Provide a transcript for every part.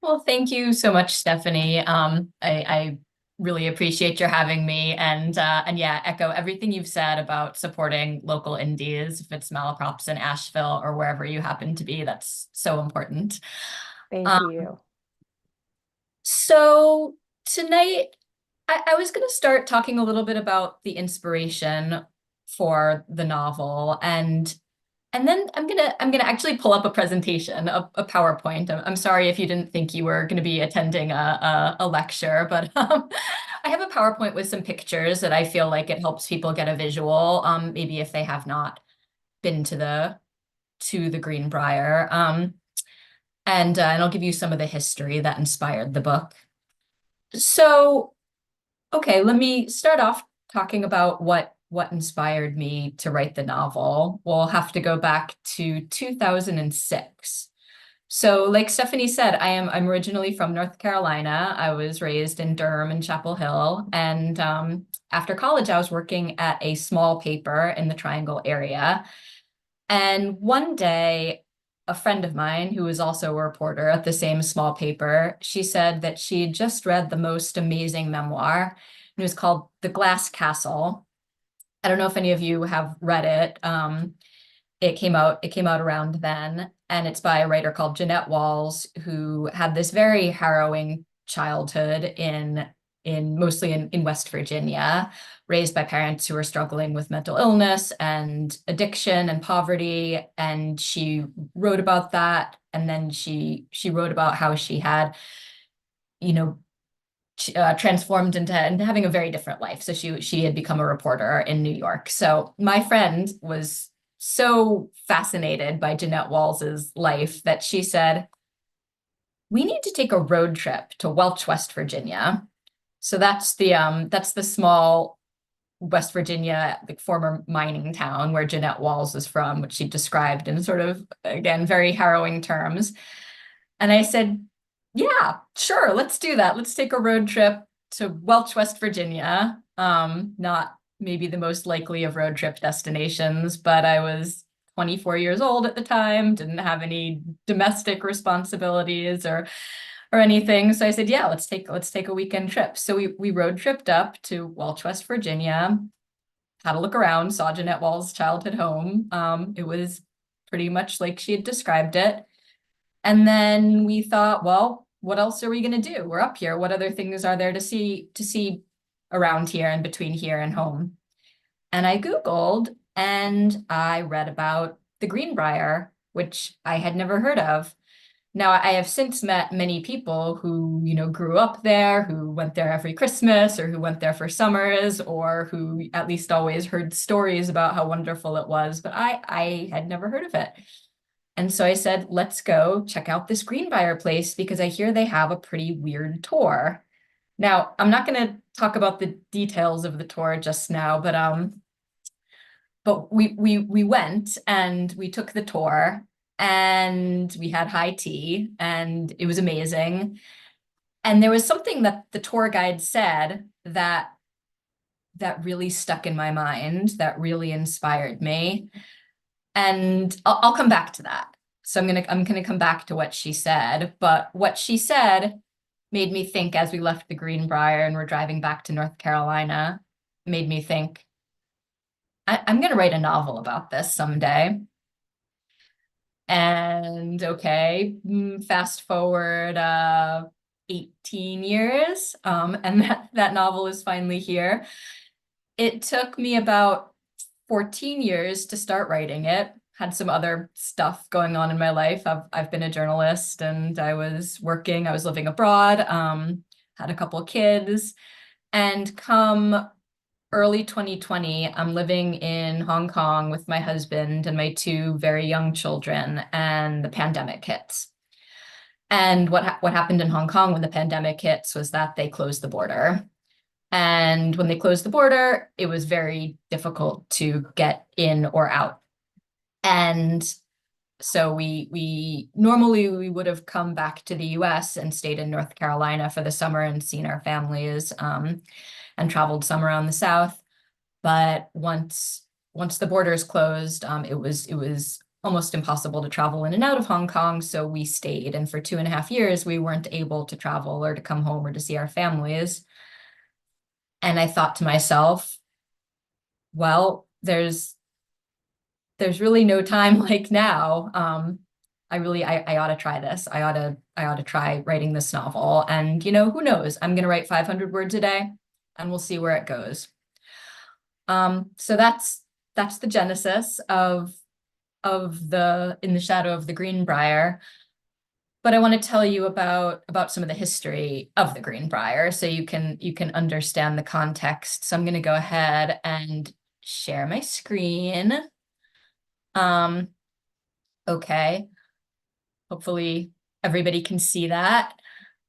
Well, thank you so much, Stephanie. I really appreciate your having me, and yeah, echo everything you've said about supporting local indies, if it's Malaprops in Asheville or wherever you happen to be. That's so important. Thank Um, you. so tonight, I was going to start talking a little bit about the inspiration for the novel, and then I'm gonna actually pull up a presentation, a PowerPoint. I'm sorry if you didn't think you were gonna be attending a lecture, but I have a PowerPoint with some pictures that I feel like it helps people get a visual, maybe if they have not been to the Greenbrier. And I'll give you some of the history that inspired the book. So, okay, let me start off talking about what inspired me to write the novel. We'll have to go back to 2006. So, like Stephanie said, I'm originally from North Carolina. I was raised in Durham and Chapel Hill, and after college, I was working at a small paper in the Triangle area. And one day, a friend of mine who was also a reporter at the same small paper, she said that she had just read the most amazing memoir. It was called The Glass Castle. I don't know if any of you have read it. It came out around then, and it's by a writer called Jeanette Walls, who had this very harrowing childhood in mostly in West Virginia, raised by parents who were struggling with mental illness and addiction and poverty. And she wrote about that. And then she wrote about how she had, you know, transformed into having a very different life. So she had become a reporter in New York. So my friend was so fascinated by Jeanette Walls's life that she said, "We need to take a road trip to Welch, West Virginia." So that's the small West Virginia, like former mining town where Jeanette Walls is from, which she described in sort of, again, very harrowing terms. And I said, yeah, sure, let's do that. Let's take a road trip to Welch, West Virginia. Not maybe the most likely of road trip destinations, but I was 24 years old at the time, didn't have any domestic responsibilities or anything. So I said, yeah, let's take a weekend trip. So we road tripped up to Welch, West Virginia, had a look around, saw Jeanette Wall's childhood home. It was pretty much like she had described it. And then we thought, well, what else are we going to do? We're up here. What other things are there to see around here and between here and home? And I Googled and I read about the Greenbrier, which I had never heard of. Now, I have since met many people who, grew up there, who went there every Christmas or who went there for summers or who at least always heard stories about how wonderful it was, but I had never heard of it. And so I said, let's go check out this Greenbrier place because I hear they have a pretty weird tour. Now, I'm not going to talk about the details of the tour just now, but we went and we took the tour and we had high tea and it was amazing. And there was something that the tour guide said that really stuck in my mind, that really inspired me. And I'll come back to that. So I'm gonna come back to what she said, but what she said made me think as we left the Greenbrier and we're driving back to North Carolina, made me think, I'm gonna write a novel about this someday. And okay, fast forward 18 years, and that novel is finally here. It took me about 14 years to start writing it. Had some other stuff going on in my life. I've been a journalist and I was living abroad, had a couple of kids, and come early 2020, I'm living in Hong Kong with my husband and my two very young children, and the pandemic hits. And what happened in Hong Kong when the pandemic hits was that they closed the border. And when they closed the border, it was very difficult to get in or out. And so we normally we would have come back to the US and stayed in North Carolina for the summer and seen our families, and traveled some around the South. But once the borders closed, it was almost impossible to travel in and out of Hong Kong, so we stayed. And for 2.5 years, we weren't able to travel or to come home or to see our families. And I thought to myself, well, there's really no time like now. I ought to try this. I ought to try writing this novel. And who knows? I'm gonna write 500 words a day and we'll see where it goes. So that's the genesis of the In the Shadow of the Greenbrier. But I want to tell you about some of the history of the Greenbrier so you can understand the context. So I'm going to go ahead and share my screen. Okay. Hopefully everybody can see that.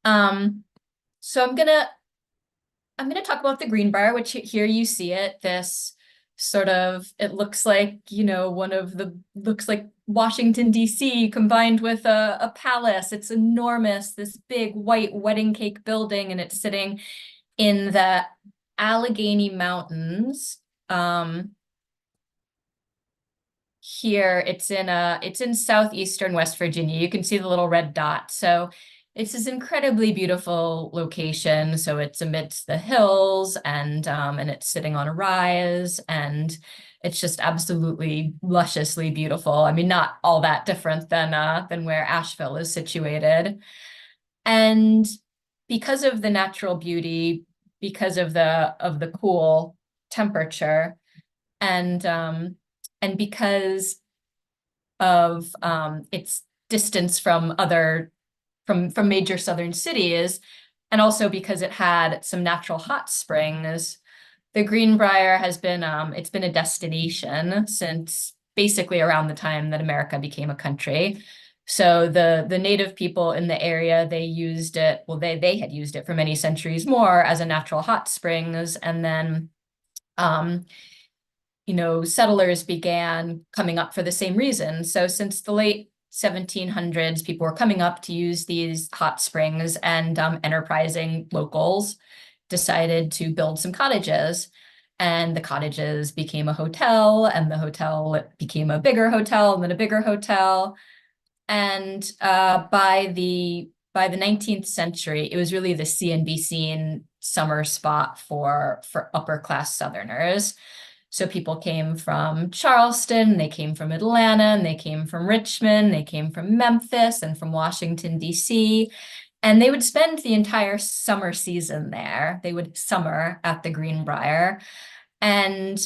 So I'm gonna talk about the Greenbrier, which here you see it. This sort of, it looks like, looks like Washington, D.C. combined with a palace. It's enormous, this big white wedding cake building, and it's sitting in the Allegheny Mountains. Here it's in southeastern West Virginia. You can see the little red dot. So it's this incredibly beautiful location. So it's amidst the hills and it's sitting on a rise, and it's just absolutely lusciously beautiful. I mean, not all that different than where Asheville is situated. And because of the natural beauty, because of the cool temperature, and because of its distance from from major southern cities, and also because it had some natural hot springs, the Greenbrier has been it's been a destination since basically around the time that America became a country. So the native people in the area, they used it, well, they had used it for many centuries more as a natural hot springs, and then settlers began coming up for the same reason. So since the late 1700s, people were coming up to use these hot springs, and enterprising locals decided to build some cottages. And the cottages became a hotel, and the hotel became a bigger hotel, and then a bigger hotel. And by the 19th century, it was really the see and be seen summer spot for upper class Southerners. So people came from Charleston, they came from Atlanta, and they came from Richmond, they came from Memphis and from Washington, D.C., and they would spend the entire summer season there. They would summer at the Greenbrier. And,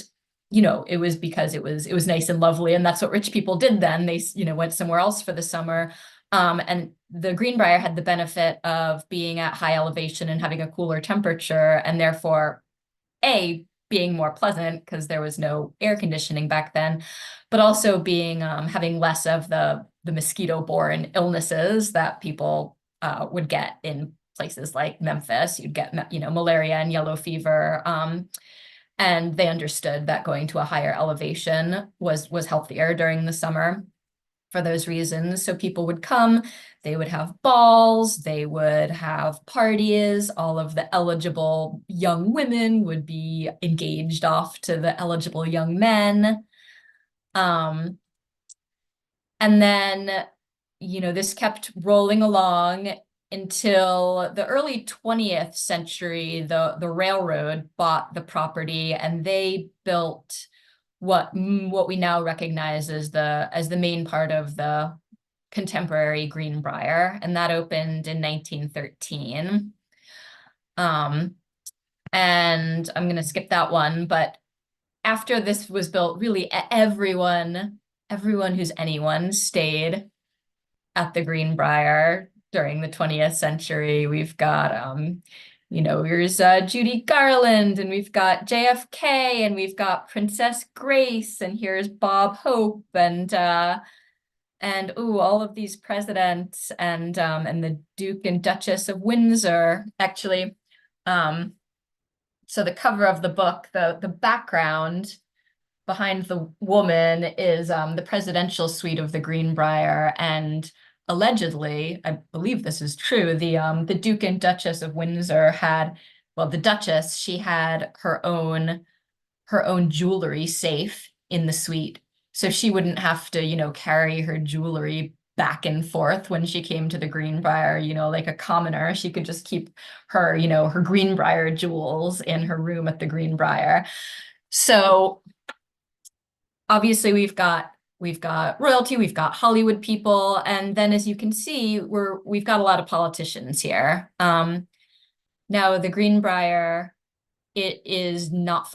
it was because it was nice and lovely, and that's what rich people did then. They, went somewhere else for the summer. And the Greenbrier had the benefit of being at high elevation and having a cooler temperature, and therefore, being more pleasant because there was no air conditioning back then, but also being having less of the mosquito-borne illnesses that people would get in places like Memphis. You'd get malaria and yellow fever, and they understood that going to a higher elevation was healthier during the summer for those reasons. So people would come, they would have balls, they would have parties, all of the eligible young women would be engaged off to the eligible young men. And then, this kept rolling along until the early 20th century. The railroad bought the property, and they built what we now recognize as the main part of the contemporary Greenbrier, and that opened in 1913. And I'm going to skip that one, but after this was built, really everyone who's anyone stayed at the Greenbrier during the 20th century. We've got here's Judy Garland, and we've got JFK, and we've got Princess Grace, and here's Bob Hope, and all of these presidents, and the Duke and Duchess of Windsor. Actually, so the cover of the book, the background behind the woman is the presidential suite of the Greenbrier, and allegedly, I believe this is true, the Duke and Duchess of Windsor had, well, the Duchess, she had her own jewelry safe in the suite So she wouldn't have to, carry her jewelry back and forth when she came to the Greenbrier, like a commoner. She could just keep her, her Greenbrier jewels in her room at the Greenbrier. So obviously we've got royalty, we've got Hollywood people, and then as you can see, we've got a lot of politicians here. Now the Greenbrier, it is not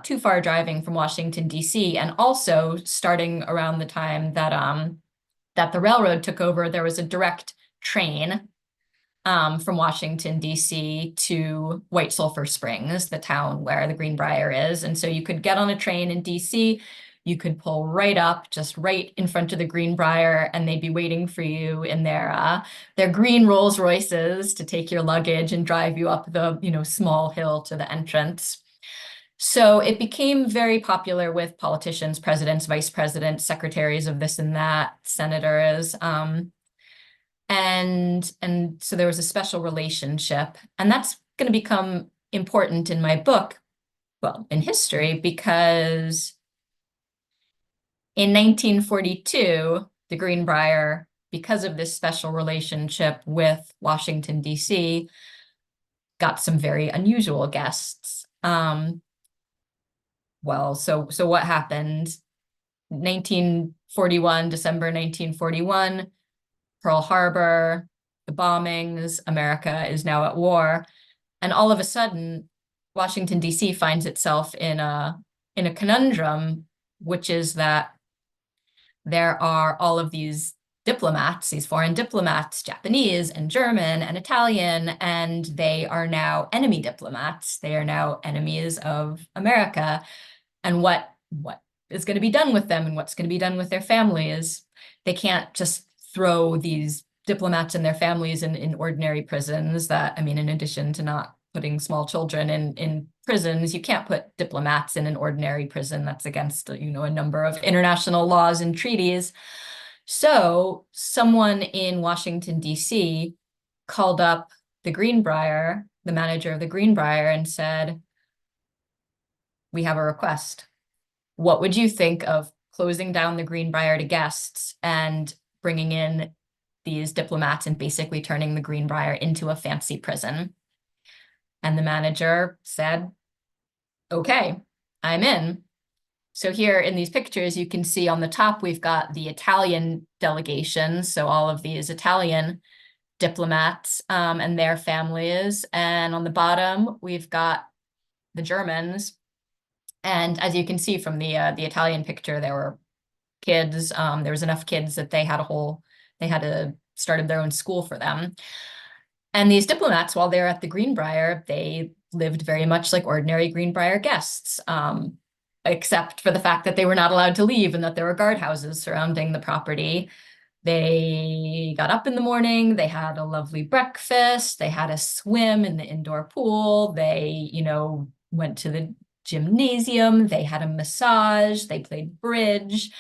too far driving from Washington, D.C. And also starting around the time that the railroad took over, there was a direct train from Washington, D.C. to White Sulphur Springs, the town where the Greenbrier is. And so you could get on a train in D.C., you could pull right up, just right in front of the Greenbrier, and they'd be waiting for you in their green Rolls Royces to take your luggage and drive you up the, small hill to the entrance. So it became very popular with politicians, presidents, vice presidents, secretaries of this and that, senators. And so there was a special relationship, and that's going to become important in my book, well, in history, because in 1942, the Greenbrier, because of this special relationship with Washington, D.C., got some very unusual guests. Well, so what happened? 1941, December 1941, Pearl Harbor, the bombings, America is now at war. And all of a sudden, Washington, D.C. finds itself in a conundrum, which is that there are all of these diplomats, these foreign diplomats, Japanese and German and Italian, and they are now enemy diplomats. They are now enemies of America. And what is going to be done with them and what's going to be done with their families? They can't just throw these diplomats and their families in ordinary prisons that, I mean, in addition to not putting small children in prisons, you can't put diplomats in an ordinary prison. That's against, a number of international laws and treaties. So someone in Washington, D.C. called up the Greenbrier, the manager of the Greenbrier, and said, "We have a request. What would you think of closing down the Greenbrier to guests and bringing in these diplomats and basically turning the Greenbrier into a fancy prison?" And the manager said, "Okay, I'm in." So here in these pictures, you can see on the top, we've got the Italian delegation. So all of these Italian diplomats and their families. And on the bottom, we've got the Germans. And as you can see from the Italian picture, there were kids. There was enough kids that they had started their own school for them. And these diplomats, while they were at the Greenbrier, they lived very much like ordinary Greenbrier guests, except for the fact that they were not allowed to leave and that there were guardhouses surrounding the property. They got up in the morning, they had a lovely breakfast, they had a swim in the indoor pool, they, went to the gymnasium, they had a massage, they played bridge.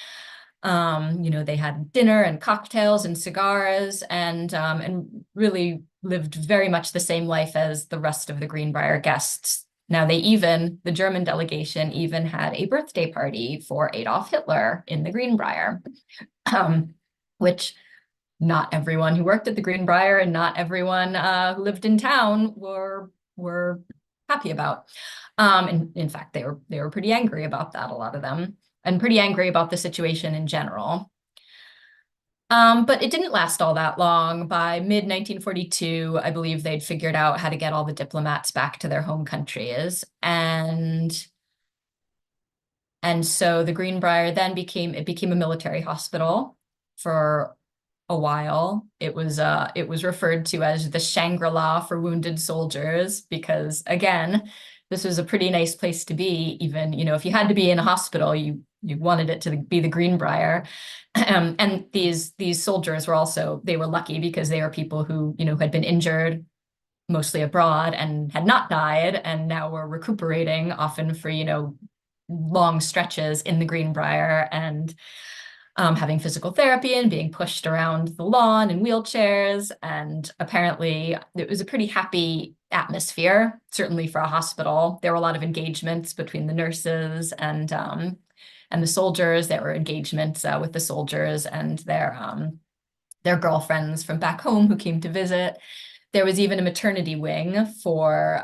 They had dinner and cocktails and cigars and really lived very much the same life as the rest of the Greenbrier guests. Now the German delegation even had a birthday party for Adolf Hitler in the Greenbrier, which not everyone who worked at the Greenbrier and not everyone who lived in town were happy about. And in fact, they were pretty angry about that, a lot of them, and pretty angry about the situation in general. But it didn't last all that long. By mid-1942, I believe they'd figured out how to get all the diplomats back to their home countries. And so the Greenbrier then became a military hospital for a while. It was referred to as the Shangri-La for wounded soldiers because, again, this was a pretty nice place to be. Even, if you had to be in a hospital, you wanted it to be the Greenbrier. And these soldiers they were lucky because they were people who, had been injured, mostly abroad, and had not died, and now were recuperating, often for, long stretches in the Greenbrier, and having physical therapy and being pushed around the lawn in wheelchairs. And apparently it was a pretty happy atmosphere, certainly for a hospital. There were a lot of engagements between the nurses and and the soldiers. There were engagements with the soldiers and their girlfriends from back home who came to visit. There was even a maternity wing for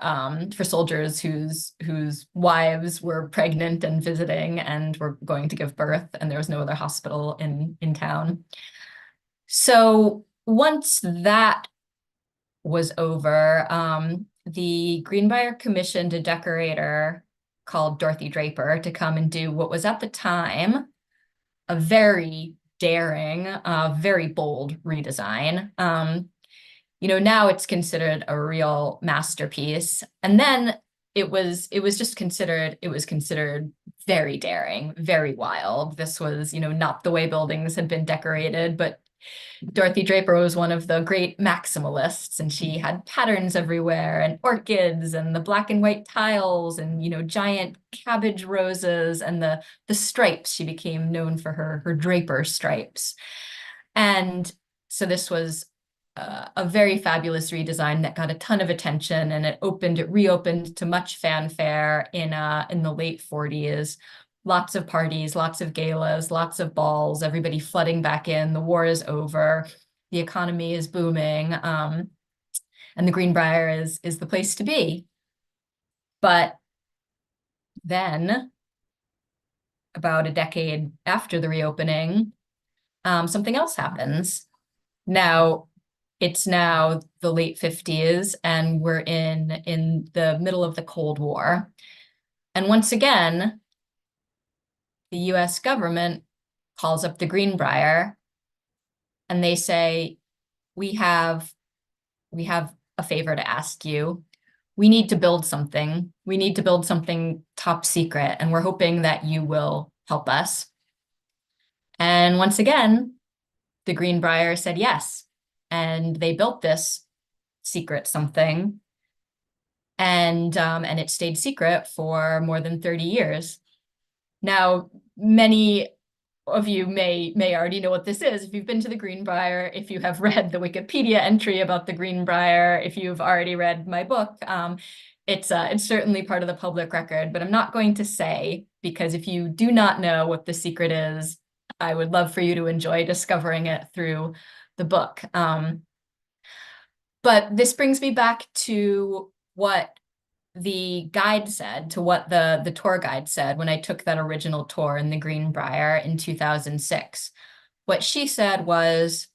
soldiers whose wives were pregnant and visiting and were going to give birth, and there was no other hospital in town. So once that was over, the Greenbrier commissioned a decorator called Dorothy Draper to come and do what was at the time a very daring, very bold redesign. Now it's considered a real masterpiece. And then it was considered very daring, very wild. This was, not the way buildings had been decorated, but Dorothy Draper was one of the great maximalists, and she had patterns everywhere and orchids and the black and white tiles and, giant cabbage roses and the stripes. She became known for her Draper stripes. And so this was a very fabulous redesign that got a ton of attention, and it reopened to much fanfare in the late 40s. Lots of parties, lots of galas, lots of balls, everybody flooding back in. The war is over. The economy is booming. And the Greenbrier is the place to be. But then, about a decade after the reopening, something else happens. Now, it's now the late 50s, and we're in the middle of the Cold War. And once again, the US government calls up the Greenbrier and they say, we have a favor to ask you. We need to build something. We need to build something top secret, and we're hoping that you will help us. And once again, the Greenbrier said yes. And they built this secret something. And it stayed secret for more than 30 years. Now, many of you may already know what this is. If you've been to the Greenbrier, if you have read the Wikipedia entry about the Greenbrier, if you've already read my book, it's certainly part of the public record, but I'm not going to say, because if you do not know what the secret is, I would love for you to enjoy discovering it through the book. But this brings me back to what the guide said, to what the tour guide said when I took that original tour in the Greenbrier in 2006. What she said was,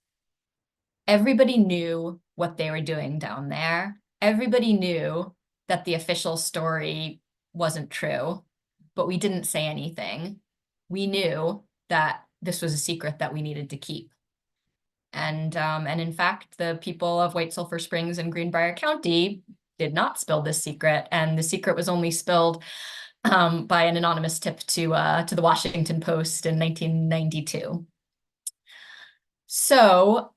everybody knew what they were doing down there. Everybody knew that the official story wasn't true, but we didn't say anything. We knew that this was a secret that we needed to keep. And in fact, the people of White Sulphur Springs and Greenbrier County did not spill this secret, and the secret was only spilled by an anonymous tip to the Washington Post in 1992. So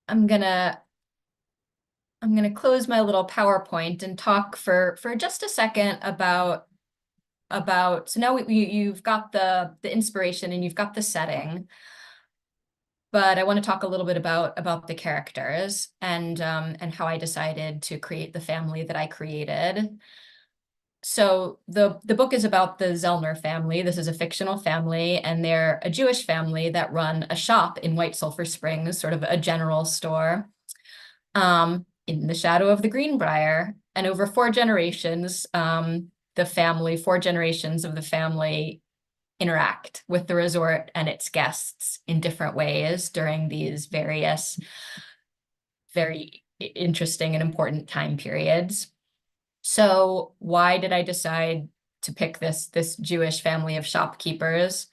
I'm gonna close my little PowerPoint and talk for just a second about so now you've got the inspiration and you've got the setting. But I want to talk a little bit about the characters and how I decided to create the family that I created. So the book is about the Zellner family. This is a fictional family, and they're a Jewish family that run a shop in White Sulphur Springs, sort of a general store, in the shadow of the Greenbrier. And over four generations of the family interact with the resort and its guests in different ways during these various, very interesting and important time periods. So why did I decide to pick this Jewish family of shopkeepers?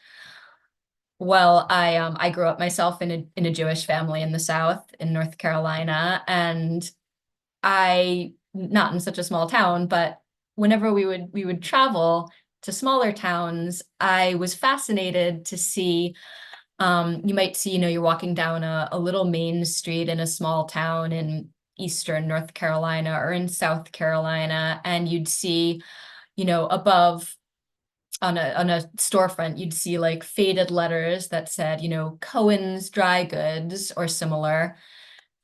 Well, I grew up myself in a Jewish family in the South, in North Carolina, and not in such a small town, but whenever we would travel to smaller towns, I was fascinated to see, you might see, you're walking down a little main street in a small town in Eastern North Carolina or in South Carolina, and you'd see, above on a storefront, you'd see like faded letters that said, Cohen's Dry Goods or similar.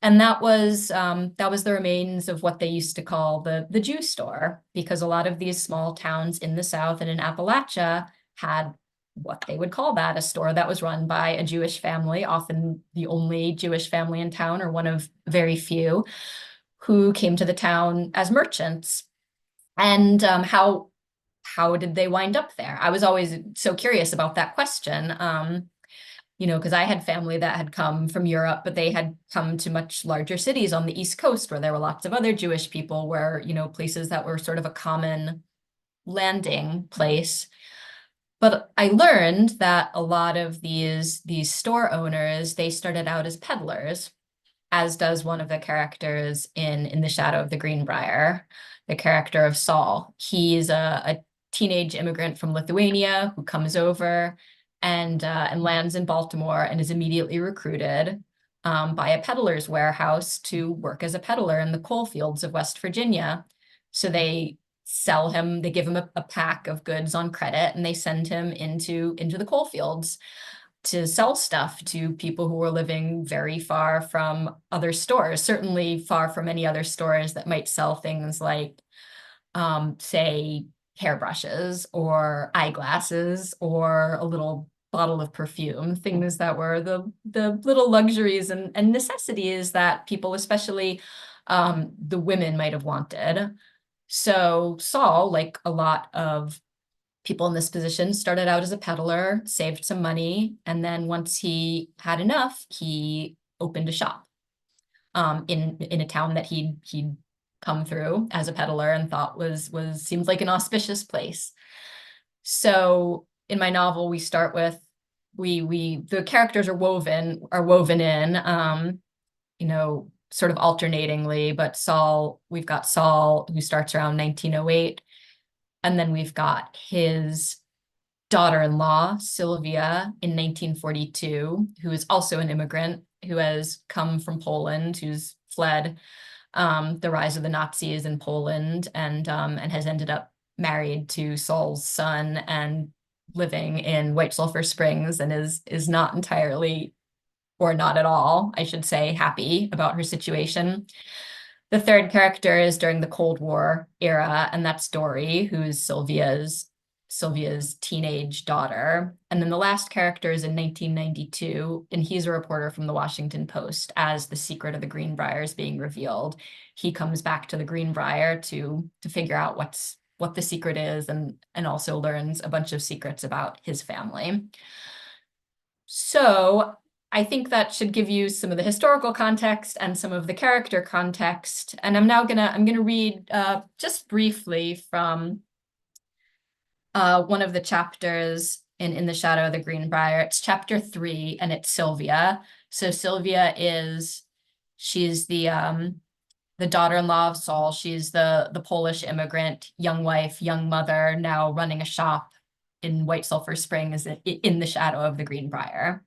And that was the remains of what they used to call the Jew store, because a lot of these small towns in the South and in Appalachia had what they would call that, a store that was run by a Jewish family, often the only Jewish family in town, or one of very few, who came to the town as merchants. And how did they wind up there? I was always so curious about that question. Because I had family that had come from Europe, but they had come to much larger cities on the East Coast where there were lots of other Jewish people, where, places that were sort of a common landing place. But I learned that a lot of these store owners, they started out as peddlers, as does one of the characters in The Shadow of the Greenbrier, the character of Saul. He's a teenage immigrant from Lithuania who comes over and lands in Baltimore and is immediately recruited by a peddler's warehouse to work as a peddler in the coal fields of West Virginia. So they sell him, they give him a pack of goods on credit, and they send him into the coal fields to sell stuff to people who were living very far from other stores, certainly far from any other stores that might sell things like, say, hairbrushes or eyeglasses or a little bottle of perfume, things that were the little luxuries and necessities that people, especially the women, might have wanted. So Saul, like a lot of people in this position, started out as a peddler, saved some money, and then once he had enough, he opened a shop in a town that he'd come through as a peddler and thought was seemed like an auspicious place. So in my novel, we start with the characters are woven in, sort of alternatingly, but we've got Saul, who starts around 1908. And then we've got his daughter-in-law, Sylvia, in 1942, who is also an immigrant who has come from Poland, who's fled the rise of the Nazis in Poland, and has ended up married to Saul's son and living in White Sulphur Springs, and is not entirely, or not at all, I should say, happy about her situation. The third character is during the Cold War era, and that's Dory, who's Sylvia's teenage daughter. And then the last character is in 1992, and he's a reporter from the Washington Post. As the secret of the Greenbrier is being revealed, he comes back to the Greenbrier to figure out what the secret is, and also learns a bunch of secrets about his family. So I think that should give you some of the historical context and some of the character context. And I'm gonna read just briefly from one of the chapters in The Shadow of the Greenbrier. It's chapter 3, and it's Sylvia. So Sylvia she's the daughter-in-law of Saul. She's the Polish immigrant, young wife, young mother, now running a shop in White Sulphur Springs in the shadow of the Greenbrier.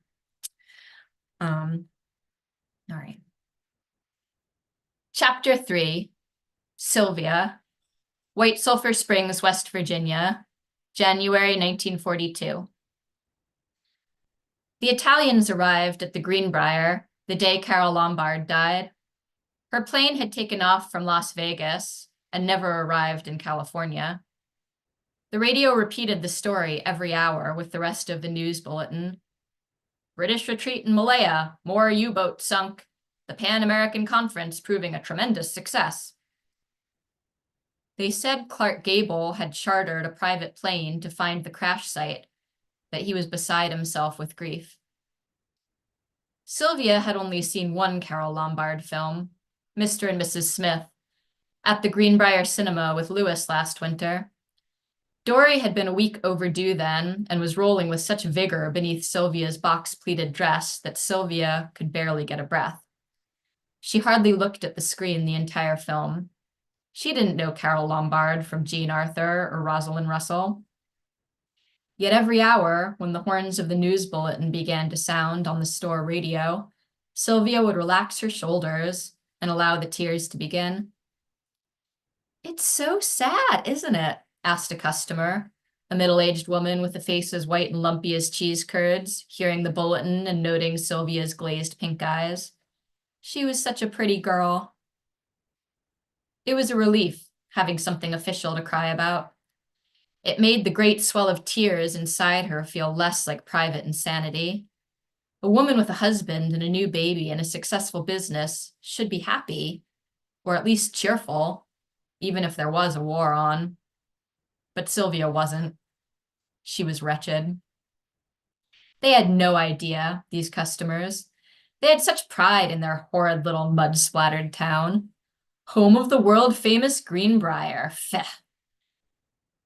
All right. Chapter 3, Sylvia, White Sulphur Springs, West Virginia, January 1942. The Italians arrived at the Greenbrier the day Carol Lombard died. Her plane had taken off from Las Vegas and never arrived in California. The radio repeated the story every hour with the rest of the news bulletin. British retreat in Malaya, more U-boats sunk, the Pan-American Conference proving a tremendous success. They said Clark Gable had chartered a private plane to find the crash site, that he was beside himself with grief. Sylvia had only seen one Carol Lombard film, Mr. and Mrs. Smith, at the Greenbrier Cinema with Lewis last winter. Dory had been a week overdue then, and was rolling with such vigor beneath Sylvia's box-pleated dress that Sylvia could barely get a breath. She hardly looked at the screen the entire film. She didn't know Carol Lombard from Jean Arthur or Rosalind Russell. Yet every hour, when the horns of the news bulletin began to sound on the store radio, Sylvia would relax her shoulders and allow the tears to begin. "It's so sad, isn't it?" asked a customer, a middle-aged woman with a face as white and lumpy as cheese curds, hearing the bulletin and noting Sylvia's glazed pink eyes. She was such a pretty girl. It was a relief, having something official to cry about. It made the great swell of tears inside her feel less like private insanity. A woman with a husband and a new baby and a successful business should be happy, or at least cheerful, even if there was a war on. But Sylvia wasn't. She was wretched. They had no idea, these customers. They had such pride in their horrid little mud-splattered town. Home of the world-famous Greenbrier. Feh.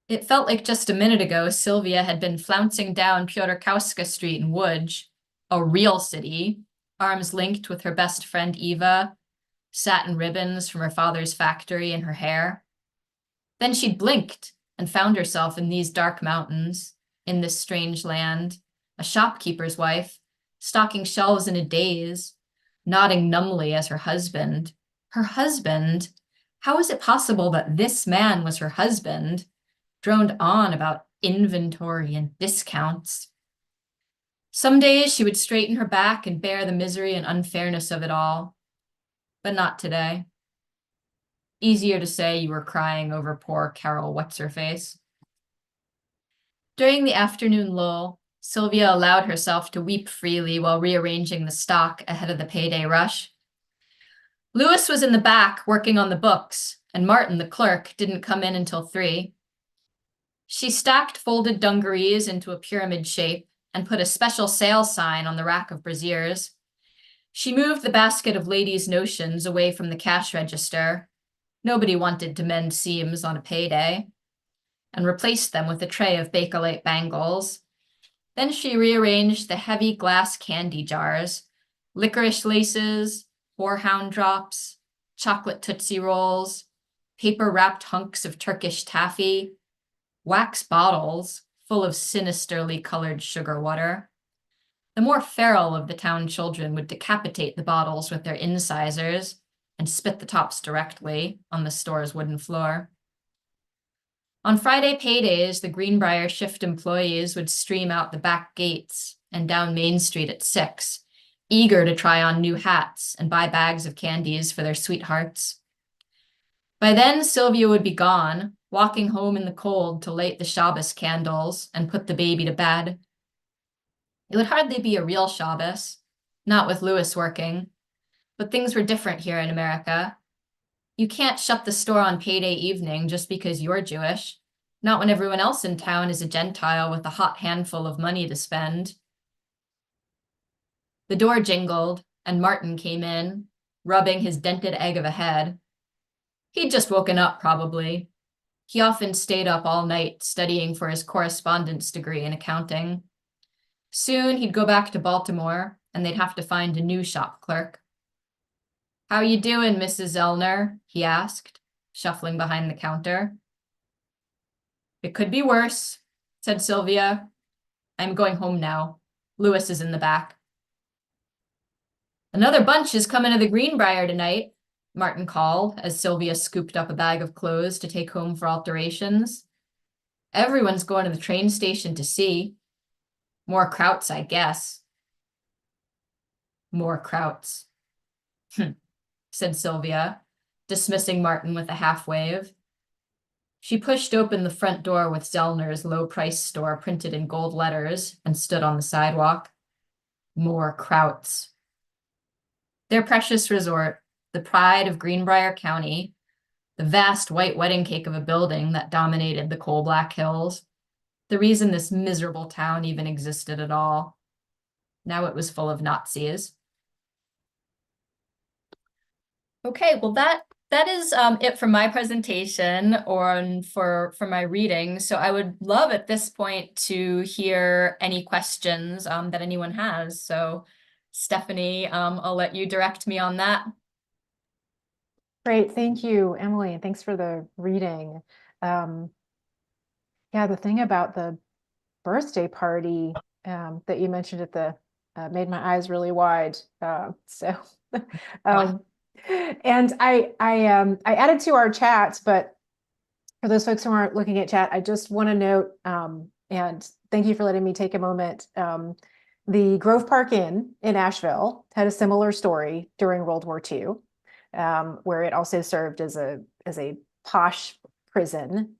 It felt like just a minute ago Sylvia had been flouncing down Piotrkowska Street in Łódź, a real city, arms linked with her best friend Eva, satin ribbons from her father's factory in her hair. Then she'd blinked and found herself in these dark mountains, in this strange land, a shopkeeper's wife, stocking shelves in a daze, nodding numbly as her husband. Her husband? How was it possible that this man was her husband? Droned on about inventory and discounts. Some days she would straighten her back and bear the misery and unfairness of it all, but not today. Easier to say you were crying over poor Carol What's-Her-Face. During the afternoon lull, Sylvia allowed herself to weep freely while rearranging the stock ahead of the payday rush. Louis was in the back working on the books, and Martin, the clerk, didn't come in until 3. She stacked folded dungarees into a pyramid shape and put a special sale sign on the rack of brassieres. She moved the basket of ladies' notions away from the cash register. Nobody wanted to mend seams on a payday, and replaced them with a tray of Bakelite bangles. Then she rearranged the heavy glass candy jars, licorice laces, horehound drops, chocolate Tootsie Rolls, paper-wrapped hunks of Turkish taffy, wax bottles full of sinisterly colored sugar water. The more feral of the town children would decapitate the bottles with their incisors and spit the tops directly on the store's wooden floor. On Friday paydays, the Greenbrier shift employees would stream out the back gates and down Main Street at 6, eager to try on new hats and buy bags of candies for their sweethearts. By then, Sylvia would be gone, walking home in the cold to light the Shabbos candles and put the baby to bed. It would hardly be a real Shabbos, not with Louis working, but things were different here in America. You can't shut the store on payday evening just because you're Jewish, not when everyone else in town is a Gentile with a hot handful of money to spend. The door jingled, and Martin came in, rubbing his dented egg of a head. He'd just woken up, probably. He often stayed up all night studying for his correspondence degree in accounting. Soon he'd go back to Baltimore, and they'd have to find a new shop clerk. "How you doing, Mrs. Zellner?" he asked, shuffling behind the counter. "It could be worse," said Sylvia. "I'm going home now. Louis is in the back." "Another bunch is coming to the Greenbrier tonight," Martin called as Sylvia scooped up a bag of clothes to take home for alterations. "Everyone's going to the train station to see. More Krauts, I guess." "More Krauts," said Sylvia, dismissing Martin with a half wave. She pushed open the front door with Zellner's low-price store printed in gold letters and stood on the sidewalk. More Krauts. Their precious resort, the pride of Greenbrier County, the vast white wedding cake of a building that dominated the coal-black hills, the reason this miserable town even existed at all. Now it was full of Nazis. Okay, well that is it for my presentation or for my reading. So I would love at this point to hear any questions that anyone has. So Stephanie, I'll let you direct me on that. Great, thank you, Emily, and thanks for the reading. Yeah, the thing about the birthday party that you mentioned at the made my eyes really wide. And I added to our chat, but for those folks who aren't looking at chat, I just want to note, and thank you for letting me take a moment. The Grove Park Inn in Asheville had a similar story during World War II, where it also served as a posh prison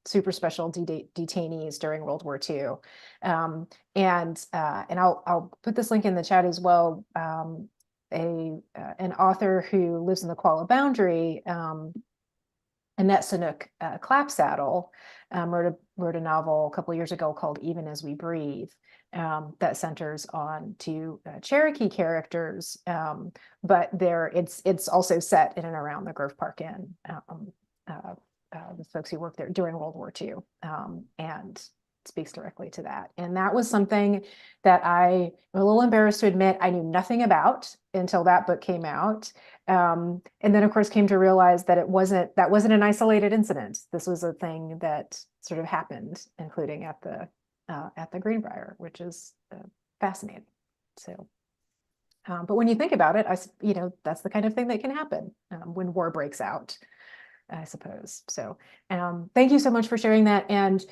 super special detainees during World War II. And I'll put this link in the chat as well. An author who lives in the Kuala Boundary, Annette Sanook Clapsaddle, wrote a novel a couple of years ago called Even as We Breathe, that centers on two Cherokee characters, but it's also set in and around the Grove Park Inn, the folks who worked there during World War II, and speaks directly to that. And that was something that I'm a little embarrassed to admit I knew nothing about until that book came out. And then of course came to realize that that wasn't an isolated incident. This was a thing that sort of happened, including at the Greenbrier, which is fascinating. So, but when you think about it, that's the kind of thing that can happen when war breaks out, I suppose. So thank you so much for sharing that. And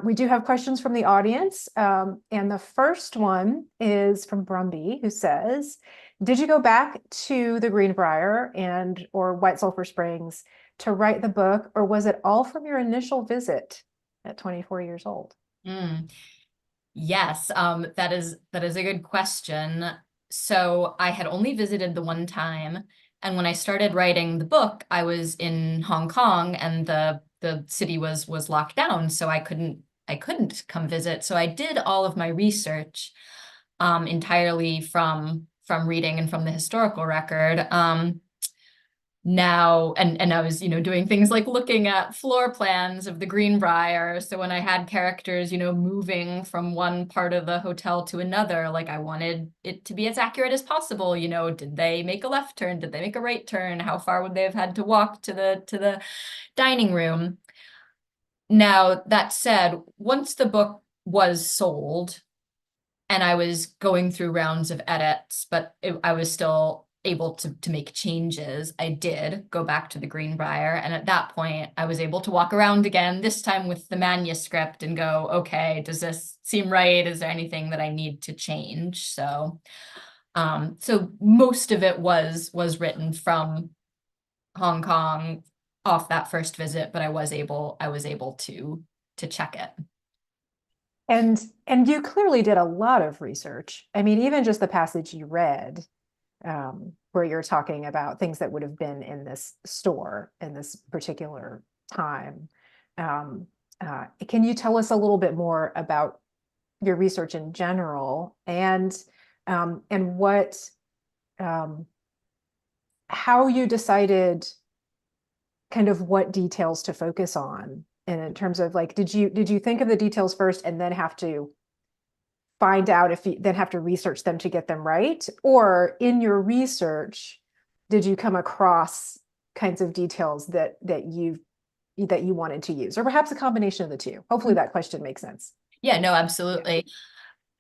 we do have questions from the audience. And the first one is from Brumby, who says, did you go back to the Greenbrier or White Sulphur Springs to write the book, or was it all from your initial visit at 24 years old? Yes, that is a good question. So I had only visited the one time, and when I started writing the book, I was in Hong Kong, and the city was locked down, so I couldn't come visit. So I did all of my research entirely from reading and from the historical record. Now, and I was, doing things like looking at floor plans of the Greenbrier. So when I had characters, moving from one part of the hotel to another, like I wanted it to be as accurate as possible. Did they make a left turn? Did they make a right turn? How far would they have had to walk to the dining room? Now, that said, once the book was sold and I was going through rounds of edits, but I was still able to make changes, I did go back to the Greenbrier. And at that point, I was able to walk around again, this time with the manuscript, and go, okay, does this seem right? Is there anything that I need to change? So, so most of it was written from Hong Kong off that first visit, but I was able to check it. And you clearly did a lot of research. I mean, even just the passage you read, where you're talking about things that would have been in this store in this particular time. Can you tell us a little bit more about your research in general, and what, how you decided kind of what details to focus on, and in terms of like, did you think of the details first and then have to find out if you then have to research them to get them right? Or in your research, did you come across kinds of details that you wanted to use, or perhaps a combination of the two? Hopefully that question makes sense. Yeah, no, absolutely. Yeah.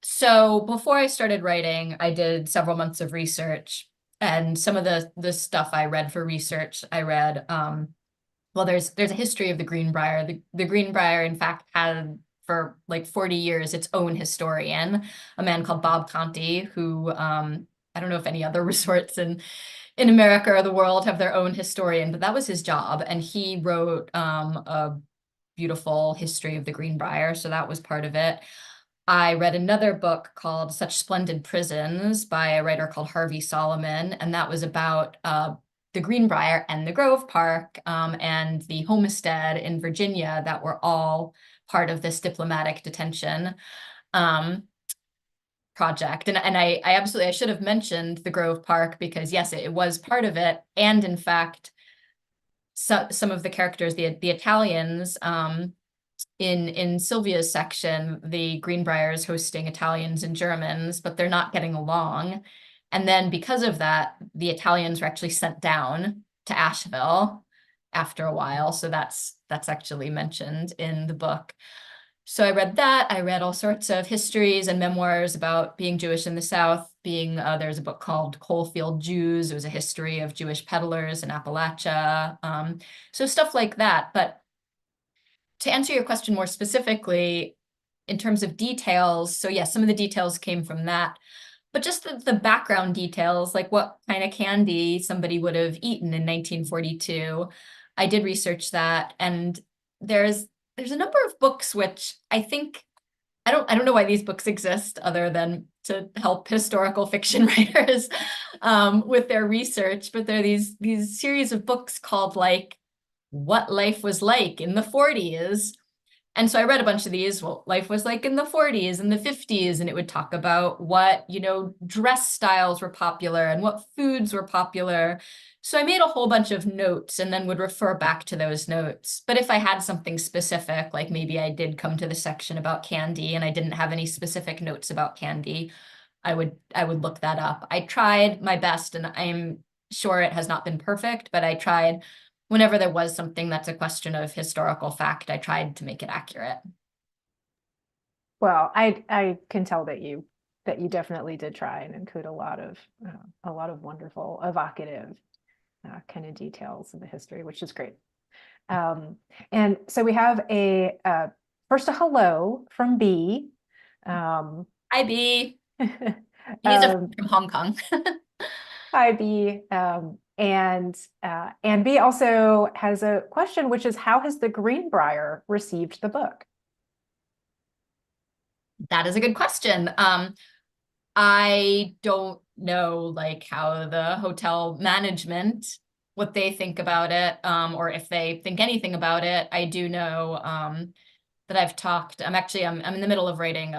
So before I started writing, I did several months of research, and some of the stuff I read for research, I read, well, there's a history of the Greenbrier. The Greenbrier, in fact, had for like 40 years its own historian, a man called Bob Conti, who I don't know if any other resorts in America or the world have their own historian, but that was his job. And he wrote a beautiful history of the Greenbrier, so that was part of it. I read another book called Such Splendid Prisons by a writer called Harvey Solomon, and that was about the Greenbrier and the Grove Park and the homestead in Virginia that were all part of this diplomatic detention project. And I absolutely, I should have mentioned the Grove Park, because yes, it was part of it. And in fact, some of the characters, the Italians, in Sylvia's section, the Greenbrier is hosting Italians and Germans, but they're not getting along. And then because of that, the Italians were actually sent down to Asheville after a while. So that's actually mentioned in the book. So I read that. I read all sorts of histories and memoirs about being Jewish in the South. There's a book called Coalfield Jews. It was a history of Jewish peddlers in Appalachia. So stuff like that. But to answer your question more specifically, in terms of details, so yes, some of the details came from that, but just the background details, like what kind of candy somebody would have eaten in 1942. I did research that, and there's a number of books which I think I don't know why these books exist other than to help historical fiction writers with their research, but there are these series of books called like What Life Was Like in the 40s. And so I read a bunch of these, what life was like in the 40s and the 50s, and it would talk about what, dress styles were popular and what foods were popular. So I made a whole bunch of notes and then would refer back to those notes. But if I had something specific, like maybe I did come to the section about candy and I didn't have any specific notes about candy, I would look that up. I tried my best, and I'm sure it has not been perfect, but I tried whenever there was something that's a question of historical fact, I tried to make it accurate. Well, I can tell that you definitely did try and include a lot of wonderful, evocative kind of details in the history, which is great. And so we have first a hello from B. Hi, B. He's Um, from Hong Kong. Hi, B. And B also has a question, which is, how has the Greenbrier received the book? That is a good question. I don't know like how the hotel management, what they think about it, or if they think anything about it. I do know that I've talked. I'm in the middle of writing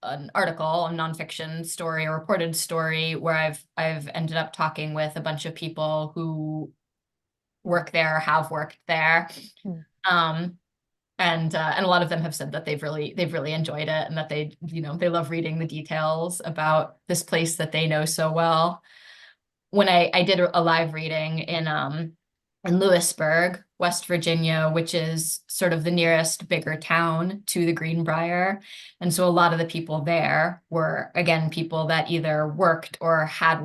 an article, a nonfiction story, a reported story, where I've ended up talking with a bunch of people who work there, have worked there. Hmm. And a lot of them have said that they've really enjoyed it, and that they love reading the details about this place that they know so well. When I did a live reading in Lewisburg, West Virginia, which is sort of the nearest bigger town to the Greenbrier. And so a lot of the people there were, again, people that either worked or had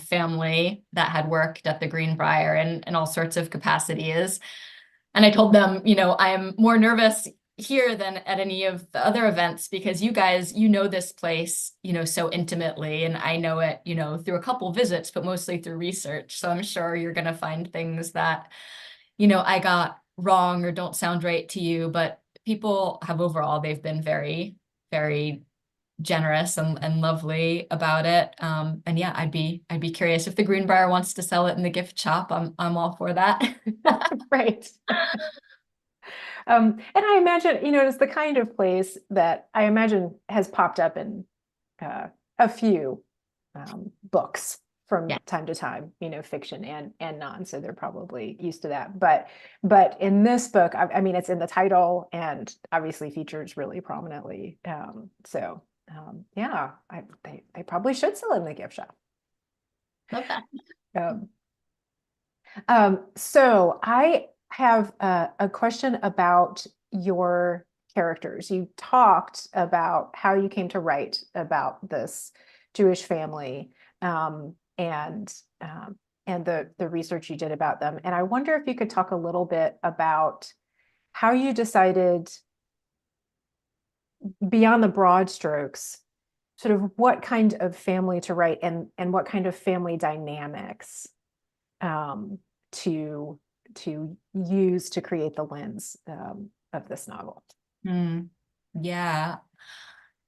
family that had worked at the Greenbrier in all sorts of capacities. And I told them, I'm more nervous here than at any of the other events, because you guys, this place, so intimately, and I know it, through a couple visits, but mostly through research. So I'm sure you're going to find things that, I got wrong or don't sound right to you, but people have overall, they've been very, very generous and lovely about it. And yeah, I'd be curious if the Greenbrier wants to sell it in the gift shop. I'm all for that. Right. And I imagine, it's the kind of place that I imagine has popped up in a few books from Yeah. time to time, fiction and non. So they're probably used to that. But in this book, I mean, it's in the title and obviously features really prominently. Yeah, they probably should sell it in the gift shop. Love that. So I have a question about your characters. You talked about how you came to write about this Jewish family, and the research you did about them. And I wonder if you could talk a little bit about how you decided, beyond the broad strokes, sort of what kind of family to write, and what kind of family dynamics um, to use to create the lens of this novel. Yeah.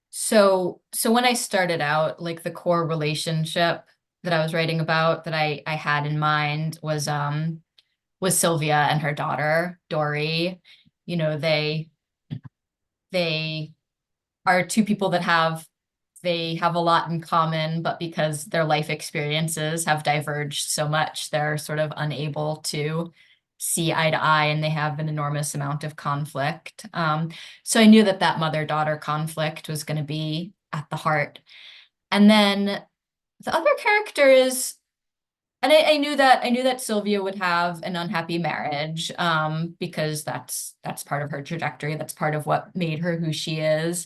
So when I started out, like the core relationship that I was writing about, that I had in mind was Sylvia and her daughter, Dory. They are two people that they have a lot in common, but because their life experiences have diverged so much, they're sort of unable to see eye to eye, and they have an enormous amount of conflict. So I knew that mother-daughter conflict was going to be at the heart. And then the other characters, and I knew that Sylvia would have an unhappy marriage, because that's part of her trajectory. That's part of what made her who she is.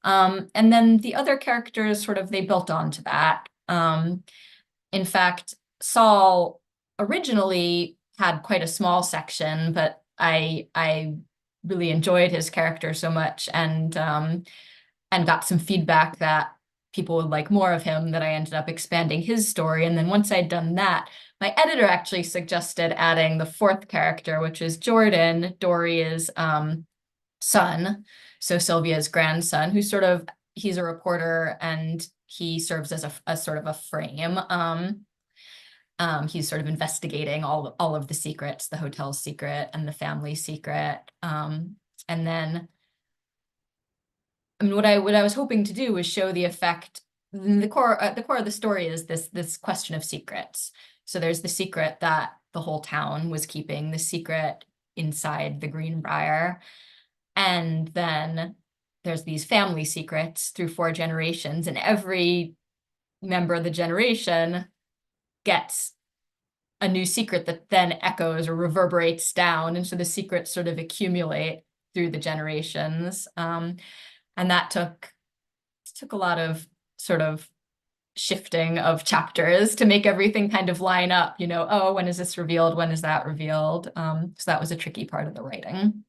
And then the other characters sort of, they built onto that. In fact, Saul originally had quite a small section, but I really enjoyed his character so much, and got some feedback that people would like more of him, that I ended up expanding his story. And then once I'd done that, my editor actually suggested adding the fourth character, which is Jordan, Doria's son, so Sylvia's grandson, who's sort of, he's a reporter and he serves as a sort of a frame. He's sort of investigating all of the secrets, the hotel secret and the family secret. And then, I mean, what I was hoping to do was show the effect. The core of the story is this question of secrets. So there's the secret that the whole town was keeping, the secret inside the Greenbrier, and then there's these family secrets through 4 generations, and every member of the generation gets a new secret that then echoes or reverberates down, and so the secrets sort of accumulate through the generations. And that took a lot of sort of shifting of chapters to make everything kind of line up, oh, when is this revealed? When is that revealed? So that was a tricky part of the writing.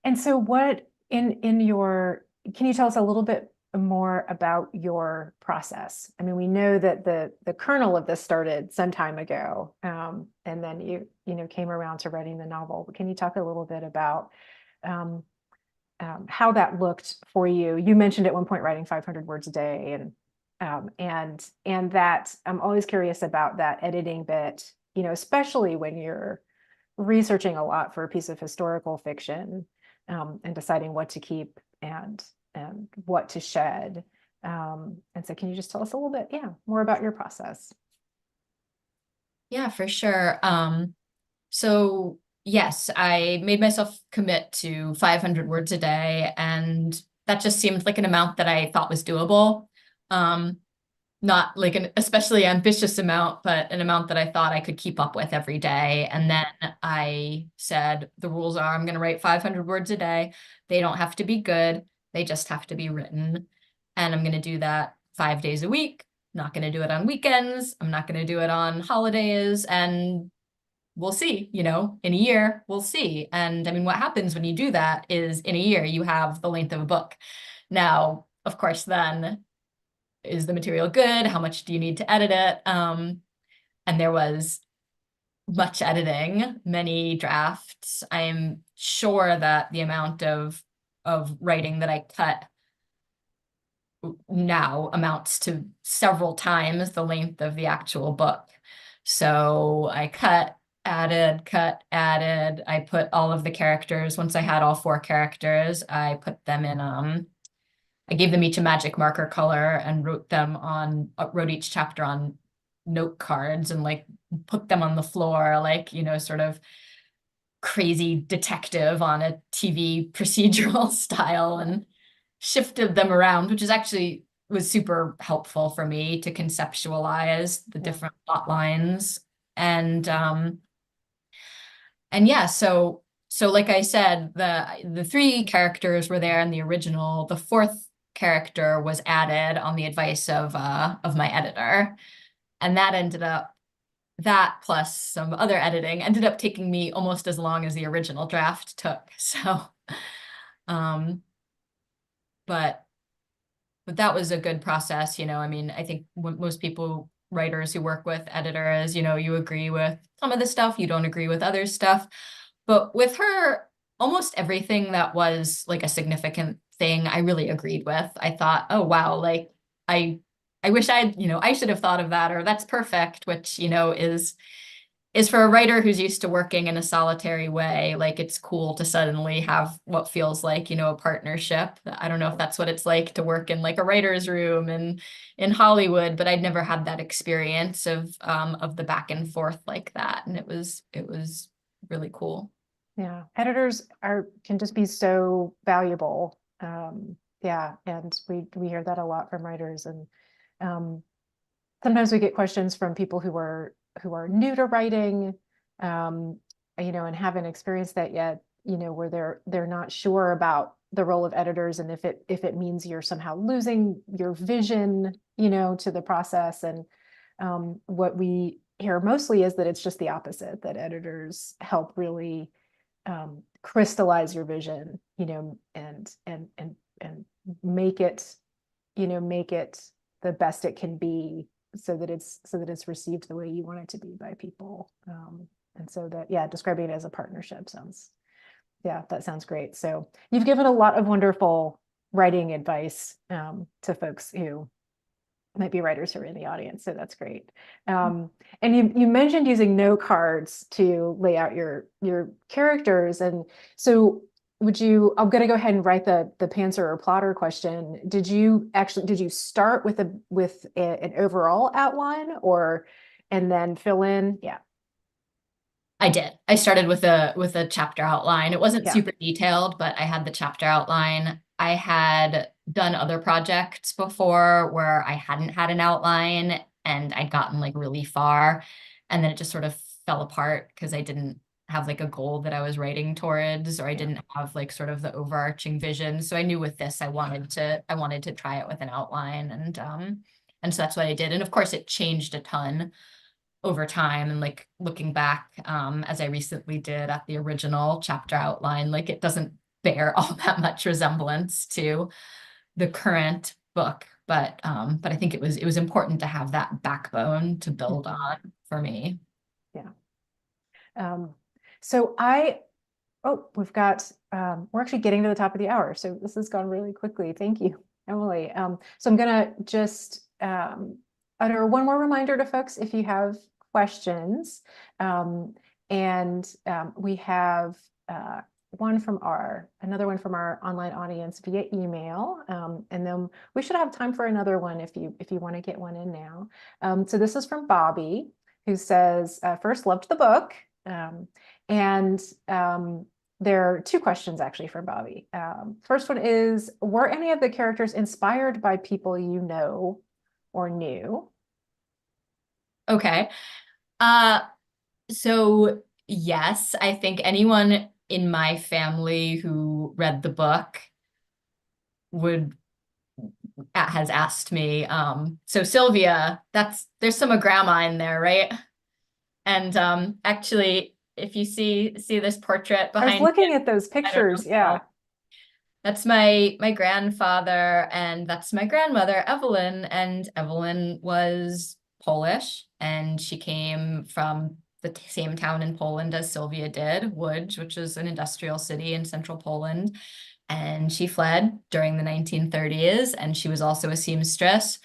And so what in your, can you tell us a little bit more about your process? I mean, we know that the kernel of this started some time ago, and then you came around to writing the novel. But can you talk a little bit about how that looked for you? You mentioned at one point writing 500 words a day, and that I'm always curious about that editing bit, especially when you're researching a lot for a piece of historical fiction, and deciding what to keep and what to shed. And so can you just tell us a little bit, more about your process? Yeah, for sure. So yes, I made myself commit to 500 words a day, and that just seemed like an amount that I thought was doable. Not like an especially ambitious amount, but an amount that I thought I could keep up with every day. And then I said, the rules are I'm going to write 500 words a day. They don't have to be good. They just have to be written. And I'm going to do that 5 days a week. Not going to do it on weekends. I'm not going to do it on holidays. And we'll see, in a year, we'll see. And I mean, what happens when you do that is in a year, you have the length of a book. Now, of course, then is the material good? How much do you need to edit it? And there was much editing, many drafts. I am sure that the amount of writing that I cut now amounts to several times the length of the actual book. So I cut, added. I put all of the characters. Once I had all 4 characters, I put them in I gave them each a magic marker color and wrote each chapter on note cards and like put them on the floor, like, sort of crazy detective on a TV procedural style, and shifted them around, which is actually was super helpful for me to conceptualize the different plot lines. And yeah, so like I said, the 3 characters were there in the original. The 4th character was added on the advice of my editor, and that plus some other editing ended up taking me almost as long as the original draft took. So, but that was a good process. I mean, I think most people, writers who work with editors, you agree with some of the stuff, you don't agree with other stuff. But with her, almost everything that was like a significant thing, I really agreed with. I thought, oh, wow, like I wish I should have thought of that, or that's perfect, which, is for a writer who's used to working in a solitary way, like it's cool to suddenly have what feels like, a partnership. I don't know if that's what it's like to work in like a writer's room in Hollywood, but I'd never had that experience of the back and forth like that. And it was really cool. Yeah, editors can just be so valuable. Yeah, and we hear that a lot from writers, and sometimes we get questions from people who are new to writing, and haven't experienced that yet, where they're not sure about the role of editors, and if it means you're somehow losing your vision, to the process. And what we hear mostly is that it's just the opposite, that editors help really crystallize your vision, and make it make it the best it can be so that it's received the way you want it to be by people. And so that, yeah, describing it as a partnership that sounds great. So you've given a lot of wonderful writing advice to folks who might be writers who are in the audience. So that's great. And you mentioned using note cards to lay out your characters. And so I'm going to go ahead and write the pantser or plotter question. Did you start with an overall outline and then fill in? Yeah. I did. I started with a chapter outline. It wasn't Yeah. super detailed, but I had the chapter outline. I had done other projects before where I hadn't had an outline and I'd gotten like really far, and then it just sort of fell apart because I didn't have like a goal that I was writing towards, or I didn't have like sort of the overarching vision. So I knew with this I wanted to try it with an outline, and so that's what I did. And of course it changed a ton over time, and like looking back, as I recently did at the original chapter outline, like it doesn't bear all that much resemblance to the current book, but I think it was important to have that backbone to build on for me. Yeah. So we're actually getting to the top of the hour, so this has gone really quickly. Thank you, Emily. So I'm gonna just utter one more reminder to folks if you have questions. We have another one from our online audience via email. And then we should have time for another one if you want to get one in now. So this is from Bobby, who says, first, loved the book. There are two questions actually for Bobby. First one is, were any of the characters inspired by people you know or knew? Okay. So yes, I think anyone in my family who read the book has asked me, so Sylvia, there's some of grandma in there, right? And actually, if you see this portrait I was behind looking me, at those I don't pictures. know, Yeah. that's my grandfather, and that's my grandmother, Evelyn. And Evelyn was Polish, and she came from the same town in Poland as Sylvia did, Łódź, which is an industrial city in central Poland. And she fled during the 1930s, and she was also a seamstress.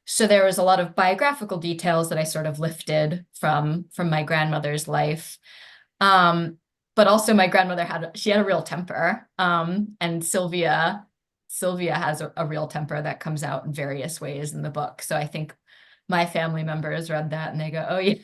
So there was a lot of biographical details that I sort of lifted from my grandmother's life. But also my grandmother had a real temper. And Sylvia has a real temper that comes out in various ways in the book. So I think my family members read that and they go, oh yeah,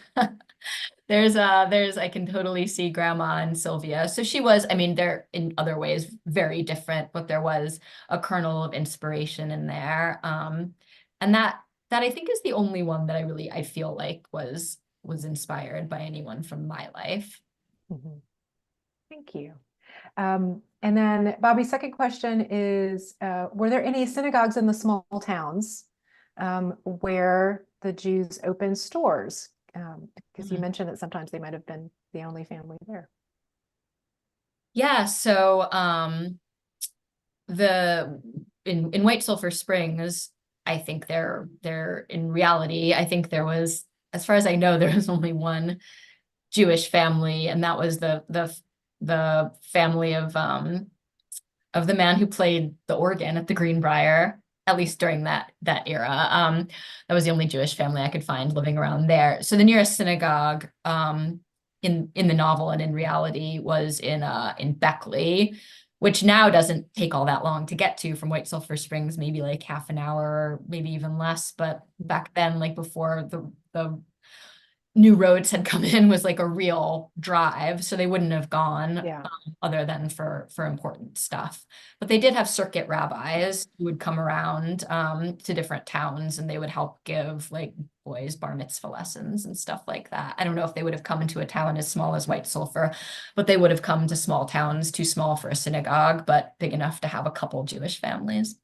there's I can totally see grandma and Sylvia. So she was, I mean, they're in other ways very different, but there was a kernel of inspiration in there. And that I think is the only one that I feel like was inspired by anyone from my life. Mhm. Thank you. And then Bobby's second question is, were there any synagogues in the small towns where the Jews opened stores? Because you mentioned that sometimes they might have been the only family there. Yeah, so in White Sulphur Springs, I think they're in reality, I think there was, as far as I know, there was only one Jewish family, and that was the family of the man who played the organ at the Greenbrier, at least during that era. That was the only Jewish family I could find living around there. So the nearest synagogue in the novel and in reality was in Beckley, which now doesn't take all that long to get to from White Sulphur Springs, maybe like half an hour, maybe even less. But back then, like before the new roads had come in, was like a real drive, so they wouldn't have gone other than for important stuff. But they did have circuit rabbis who would come around to different towns, and they would help give like boys bar mitzvah lessons and stuff like that. I don't know if they would have come into a town as small as White Sulphur, but they would have come to small towns too small for a synagogue, but big enough to have a couple Jewish families.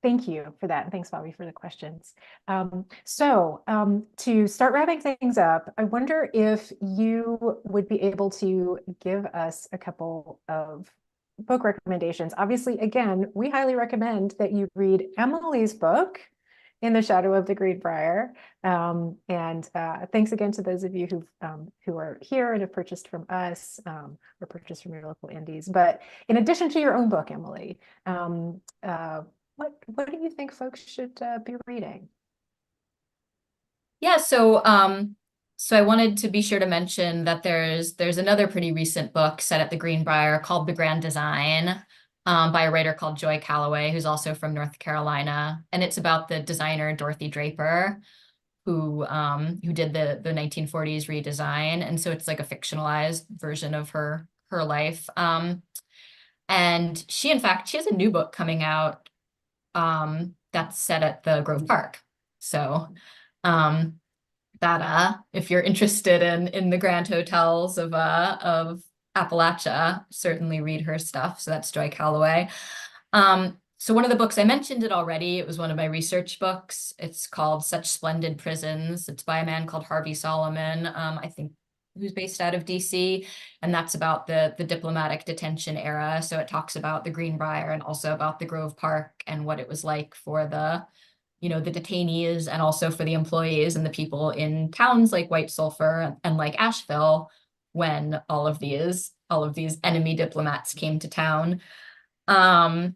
Thank you for that. And thanks, Bobby, for the questions. To start wrapping things up, I wonder if you would be able to give us a couple of book recommendations. Obviously, again, we highly recommend that you read Emily's book, In the Shadow of the Greenbrier. And thanks again to those of you who are here and have purchased from us or purchased from your local indies. But in addition to your own book, Emily, what do you think folks should be reading? Yeah, so I wanted to be sure to mention that there's another pretty recent book set at the Greenbrier called The Grand Design, by a writer called Joy Calloway, who's also from North Carolina, and it's about the designer Dorothy Draper, who did the 1940s redesign, and so it's like a fictionalized version of her life. And in fact, she has a new book coming out that's set at the Grove Park. So that if you're interested in the grand hotels of Appalachia, certainly read her stuff. So that's Joy Calloway. So one of the books, I mentioned it already, it was one of my research books. It's called Such Splendid Prisons. It's by a man called Harvey Solomon, I think, who's based out of DC, and that's about the diplomatic detention era. So it talks about the Greenbrier and also about the Grove Park and what it was like for the detainees and also for the employees and the people in towns like White Sulphur and like Asheville when all of these enemy diplomats came to town. The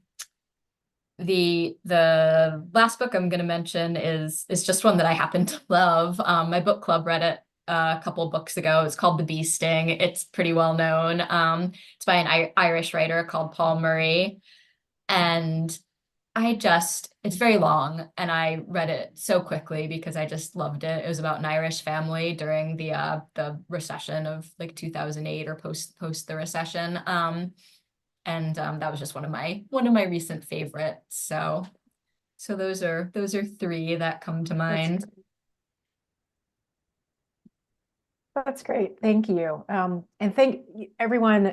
last book I'm going to mention is just one that I happen to love. My book club read it a couple books ago. It's called The Bee Sting. It's pretty well known. It's by an Irish writer called Paul Murray, and it's very long, and I read it so quickly because I just loved it. It was about an Irish family during the recession of like 2008 or post the recession. And that was just one of my recent favorites. So those are three that come to mind. That's great. Thank you. And thank everyone.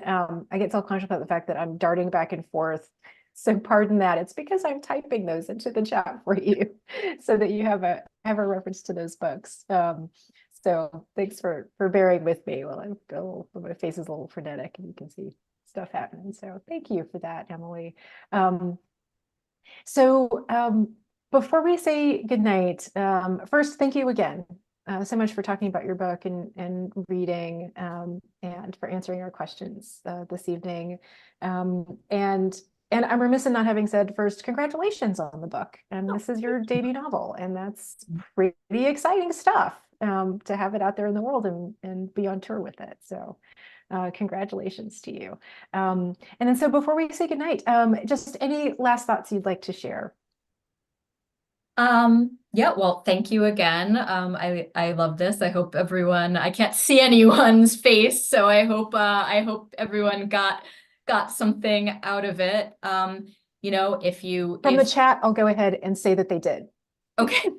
I get self-conscious about the fact that I'm darting back and forth. So pardon that. It's because I'm typing those into the chat for you so that you have a reference to those books. So thanks for bearing with me while my face is a little frenetic and you can see stuff happening. So thank you for that, Emily. Before we say goodnight, first, thank you again so much for talking about your book and reading and for answering our questions this evening. And I'm remiss in not having said first, congratulations on the book. And this is your debut novel, and that's pretty exciting stuff to have it out there in the world and be on tour with it. So congratulations to you. And then so before we say goodnight, just any last thoughts you'd like to share? Yeah, well, thank you again. I love this. I hope I can't see anyone's face, so I hope everyone got something out of it. From the chat, I'll go ahead and say that they did. Okay.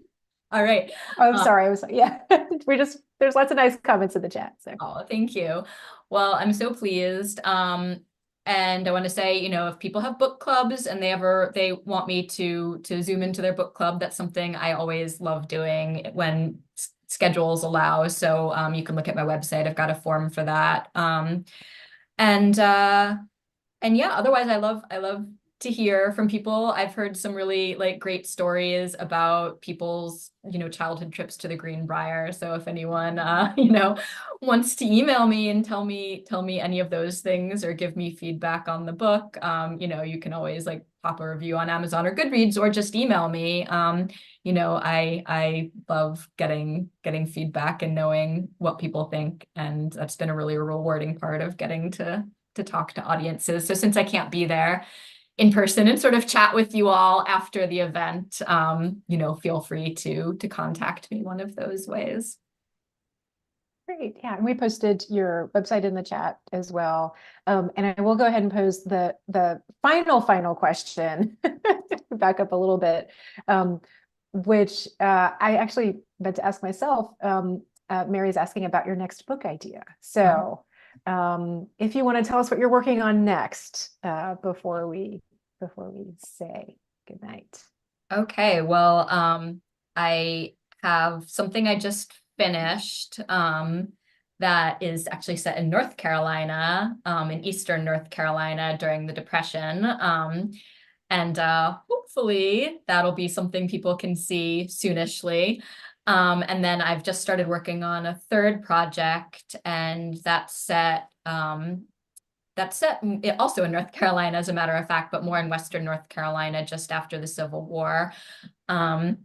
All right. Oh, I'm sorry. Yeah. There's lots of nice comments in the chat. So. Oh, thank you. Well, I'm so pleased. And I want to say, if people have book clubs and they want me to zoom into their book club, that's something I always love doing when schedules allow. So you can look at my website. I've got a form for that. And yeah, otherwise I love to hear from people. I've heard some really great stories about people's, childhood trips to the Greenbrier. So if anyone, wants to email me and tell me any of those things or give me feedback on the book, you can always pop a review on Amazon or Goodreads or just email me. I love getting feedback and knowing what people think. And that's been a really rewarding part of getting to talk to audiences. So since I can't be there in person and sort of chat with you all after the event, feel free to contact me one of those ways. Great. Yeah. And we posted your website in the chat as well. And I will go ahead and pose the final question, back up a little bit, which I actually meant to ask myself. Mary's asking about your next book idea. So if you want to tell us what you're working on next, before we say goodnight. Okay, well, I have something I just finished that is actually set in North Carolina, in Eastern North Carolina during the Depression. And hopefully that'll be something people can see soonishly. And then I've just started working on a third project, and that's set also in North Carolina, as a matter of fact, but more in Western North Carolina, just after the Civil War. And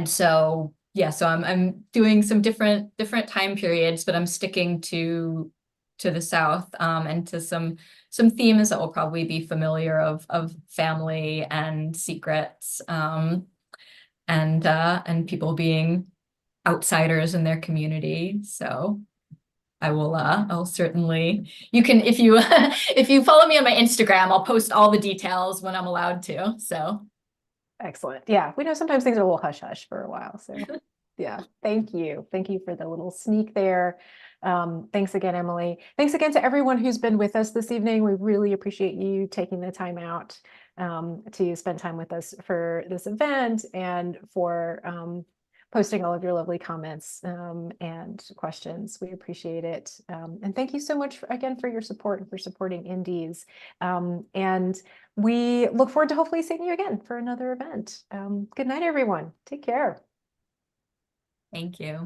so, yeah, so I'm doing some different time periods, but I'm sticking to the South, and to some themes that will probably be familiar of family and secrets, and people being outsiders in their community. So I'll certainly, you can, if you if you follow me on my Instagram, I'll post all the details when I'm allowed to. So Excellent. Yeah, we know sometimes things are a little hush hush for a while. So yeah, thank you. Thank you for the little sneak there. Thanks again, Emily. Thanks again to everyone who's been with us this evening. We really appreciate you taking the time out to spend time with us for this event, and for posting all of your lovely comments and questions. We appreciate it. And thank you so much again for your support and for supporting indies. And we look forward to hopefully seeing you again for another event. Good night, everyone. Take care. thank you.